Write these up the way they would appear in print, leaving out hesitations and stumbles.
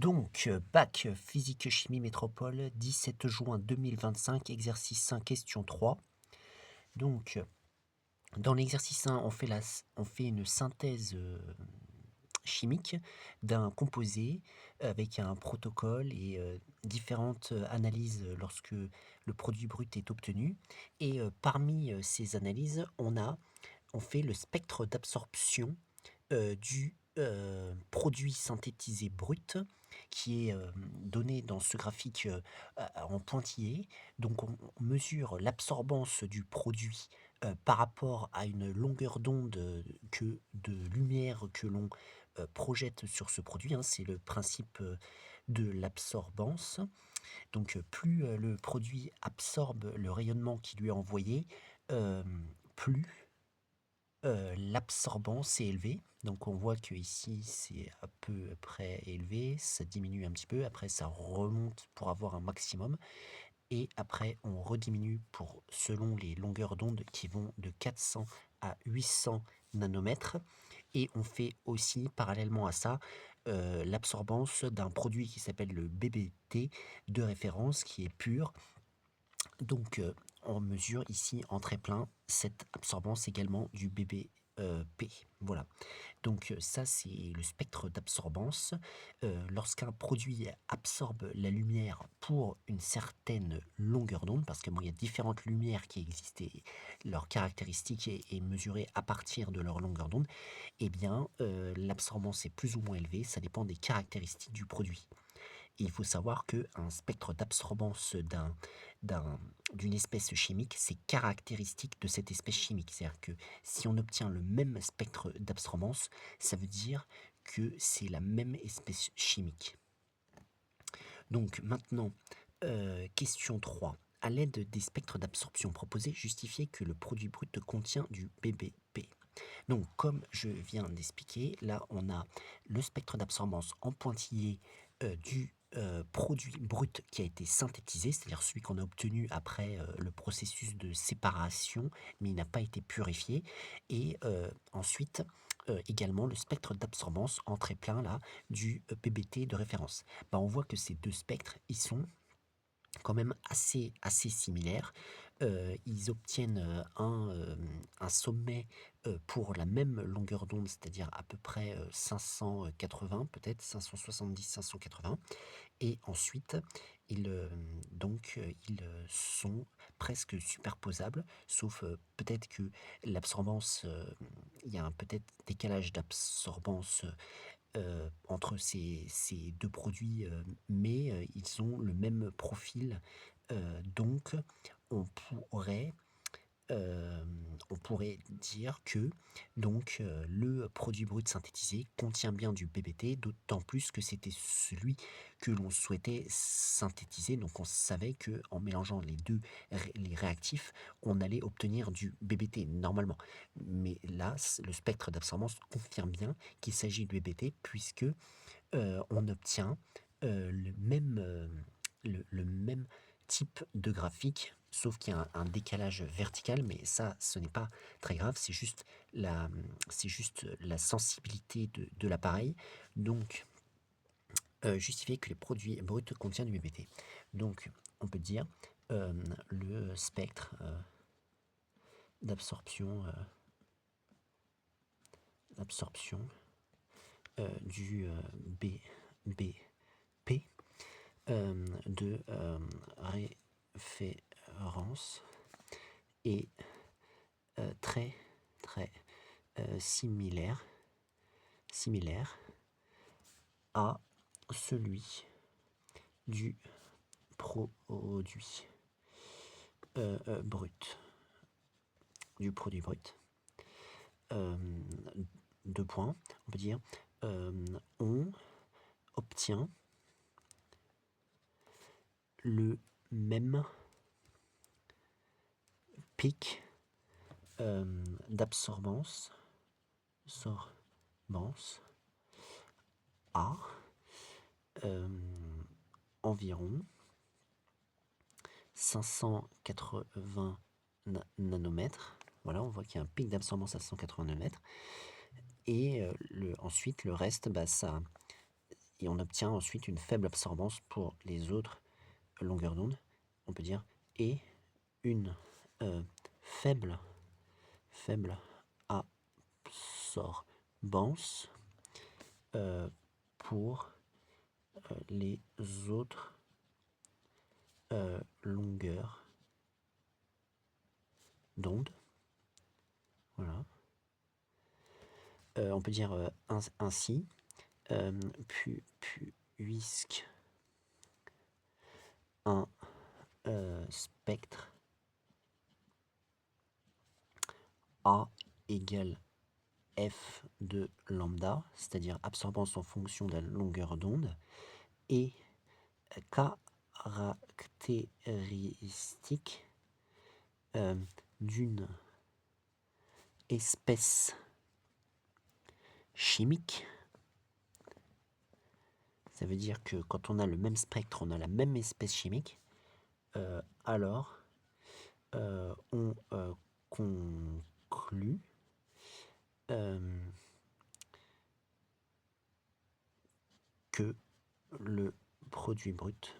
Donc, bac physique-chimie métropole, 17 juin 2025, exercice 1, question 3. Donc, dans l'exercice 1, on fait une synthèse chimique d'un composé avec un protocole et différentes analyses lorsque le produit brut est obtenu. Et parmi ces analyses, on fait le spectre d'absorption du produit synthétisé brut qui est donné dans ce graphique en pointillé. Donc on mesure l'absorbance du produit par rapport à une longueur d'onde de lumière que l'on projette sur ce produit, hein. C'est le principe de l'absorbance. Donc plus le produit absorbe le rayonnement qui lui est envoyé, euh, plus l'absorbance est élevée. Donc on voit que ici c'est à peu près élevé, ça diminue un petit peu, après ça remonte pour avoir un maximum, et après on rediminue pour selon les longueurs d'onde qui vont de 400 à 800 nanomètres. Et on fait aussi parallèlement à ça l'absorbance d'un produit qui s'appelle le BBT de référence qui est pur. Donc, on mesure ici en très plein cette absorbance également du BBP. Voilà. Donc, ça, c'est le spectre d'absorbance. Lorsqu'un produit absorbe la lumière pour une certaine longueur d'onde, parce que bon, il y a différentes lumières qui existent et leur caractéristique est mesurée à partir de leur longueur d'onde, eh bien, l'absorbance est plus ou moins élevée. Ça dépend des caractéristiques du produit. Et il faut savoir qu'un spectre d'absorbance d'une espèce chimique, c'est caractéristique de cette espèce chimique. C'est-à-dire que si on obtient le même spectre d'absorbance, ça veut dire que c'est la même espèce chimique. Donc maintenant, question 3. À l'aide des spectres d'absorption proposés, justifiez que le produit brut contient du BBP. Donc, comme je viens d'expliquer, là, on a le spectre d'absorbance en pointillé du produit brut qui a été synthétisé, c'est-à-dire celui qu'on a obtenu après le processus de séparation, mais il n'a pas été purifié. Et ensuite, également le spectre d'absorbance en très plein là du PBT de référence. Bah, on voit que ces deux spectres, ils sont quand même assez similaires. Ils obtiennent un sommet pour la même longueur d'onde, c'est-à-dire à peu près 580, peut-être 570, 580. Et ensuite, ils sont presque superposables, sauf peut-être que l'absorbance, il y a un peut-être décalage d'absorbance entre ces deux produits, mais ils ont le même profil. Donc, on pourrait, on pourrait dire que le produit brut synthétisé contient bien du BBT, d'autant plus que c'était celui que l'on souhaitait synthétiser. Donc, on savait que en mélangeant les réactifs, on allait obtenir du BBT normalement. Mais là, le spectre d'absorbance confirme bien qu'il s'agit de BBT puisque on obtient le même type de graphique, sauf qu'il y a un décalage vertical, mais ça, ce n'est pas très grave, c'est juste la sensibilité de l'appareil. Donc, justifier que les produits bruts contiennent du BBT. Donc, on peut dire le spectre d'absorption d'absorption du BBP de référence est très très similaire à celui du produit brut. Du produit brut. Deux points, on peut dire on obtient le même pic d'absorbance à environ 580 nanomètres. Voilà, on voit qu'il y a un pic d'absorbance à 180 nanomètres. Et ensuite, le reste, bah, ça, et on obtient ensuite une faible absorbance pour les autres longueurs d'onde, on peut dire, et une faible absorbance pour les autres longueurs d'onde. Voilà. On peut dire ainsi, puisque un spectre A égale f de lambda, c'est-à-dire absorbance en fonction de la longueur d'onde, et caractéristique d'une espèce chimique. Ça veut dire que quand on a le même spectre, on a la même espèce chimique, alors on conclut que le produit brut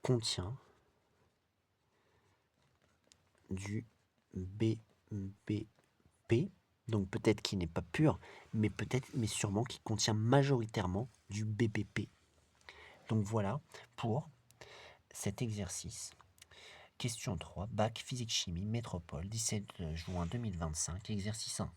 contient du BBP, donc peut-être qu'il n'est pas pur, mais sûrement qu'il contient majoritairement du BBP. Donc voilà pour cet exercice. Question 3, bac physique-chimie, métropole, 17 juin 2025, exercice 1.